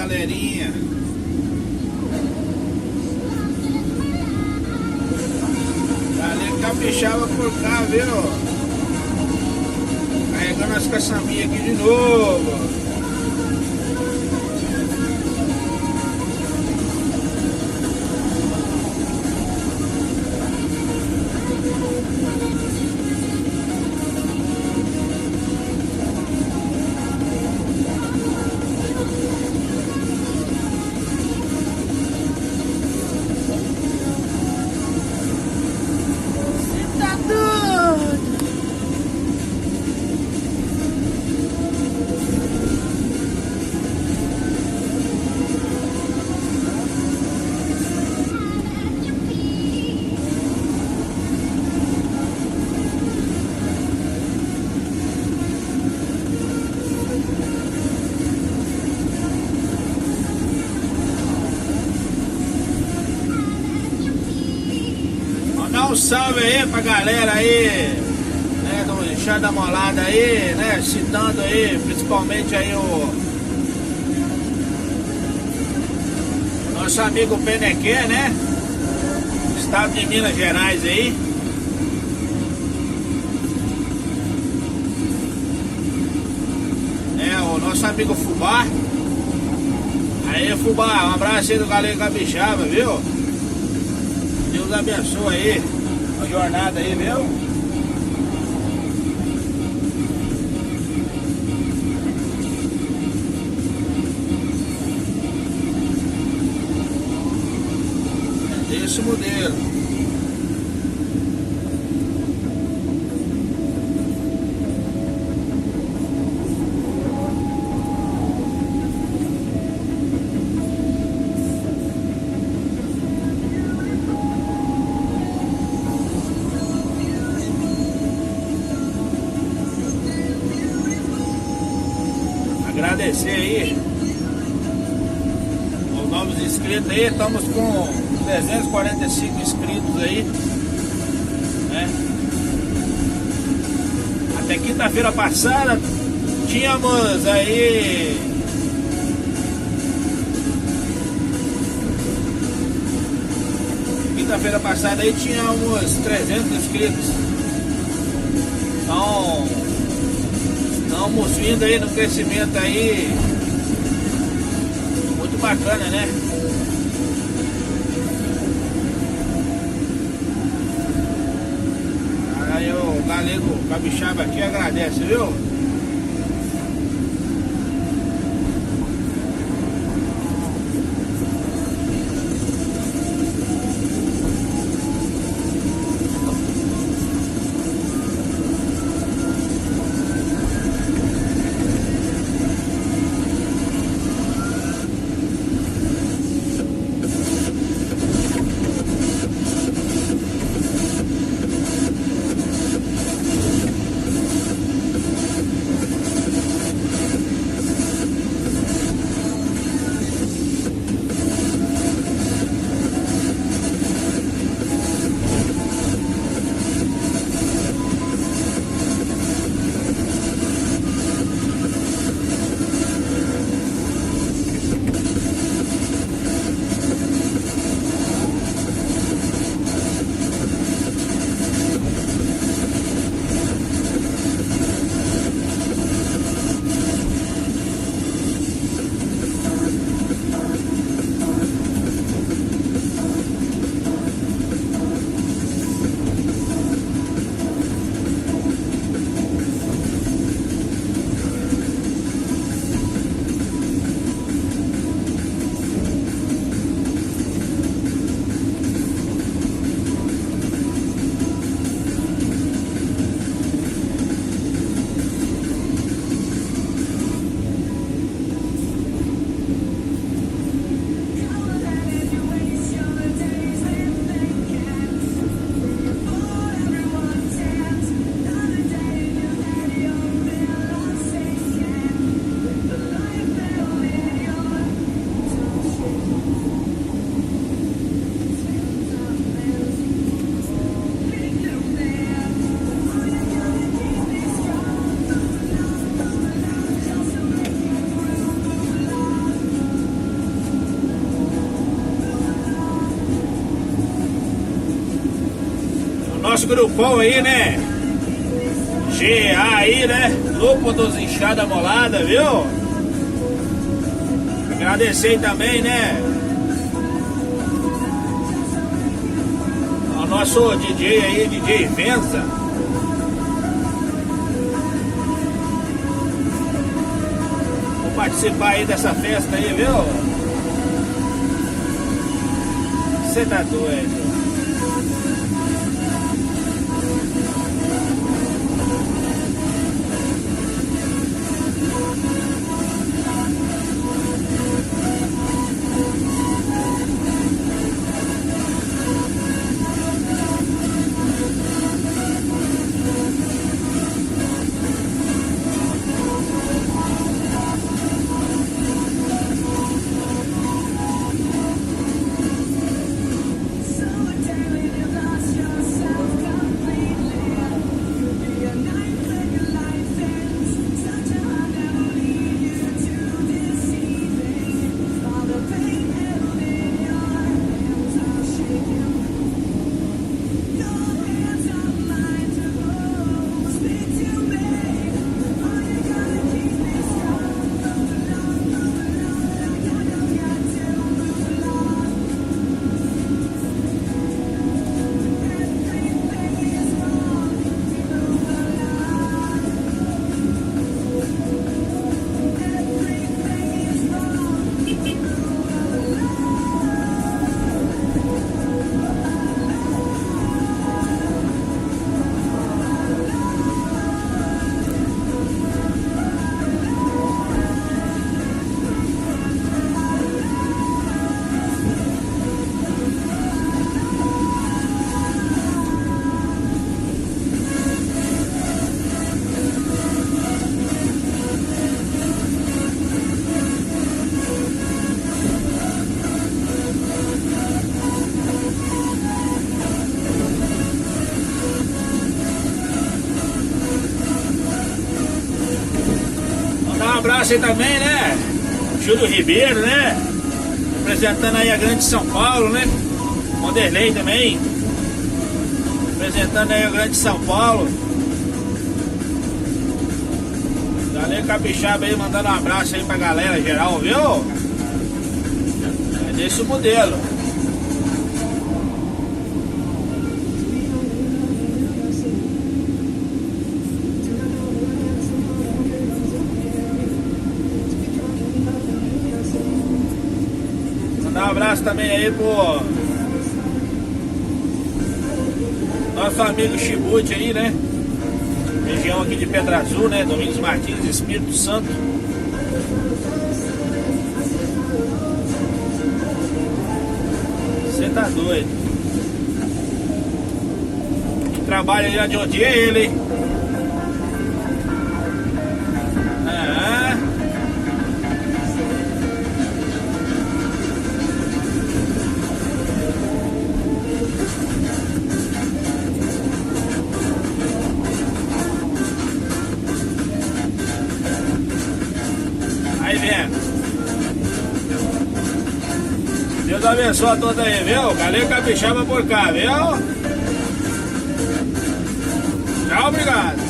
galerinha. Galera caprichava por cá, viu? Carregando as caçambinhas aqui de novo. Dá um salve aí pra galera aí, né, do Chá da Molada aí, né, citando aí, principalmente aí o nosso amigo Penequê, né, estado de Minas Gerais aí. É, o nosso amigo Fubá. Aí, Fubá, um abraço aí do Galego Capixaba, viu? Deus abençoe aí a jornada aí, viu? É desse modelo. Agradecer aí os novos inscritos aí, estamos com 345 inscritos aí, né? Até quinta-feira passada tínhamos aí tínhamos 300 inscritos. Então estamos vindo aí no crescimento aí muito bacana, né? Aí o Galego Capixaba aqui agradece, viu? nosso grupão aí, né? GA aí, né? Grupo dos Enxada Molada, viu? Agradecer aí também, né? Ao nosso DJ aí, DJ Venza. Vou participar aí dessa festa aí, viu? Você tá doido? Um abraço aí também, né? Júlio Ribeiro, né? Representando aí a Grande São Paulo, né? Wanderlei também. Representando aí a Grande São Paulo. Galera capixaba aí, mandando um abraço aí pra galera geral, viu? É desse o modelo. Mandar um abraço também aí pro nosso amigo Chibute aí, né? Região aqui de Pedra Azul, né? Domingos Martins, Espírito Santo. Você tá doido. Quem trabalha já de onde é ele, hein? Aí vendo. Deus abençoe a todos aí, viu? Galera capixaba por cá, viu? Tchau, obrigado.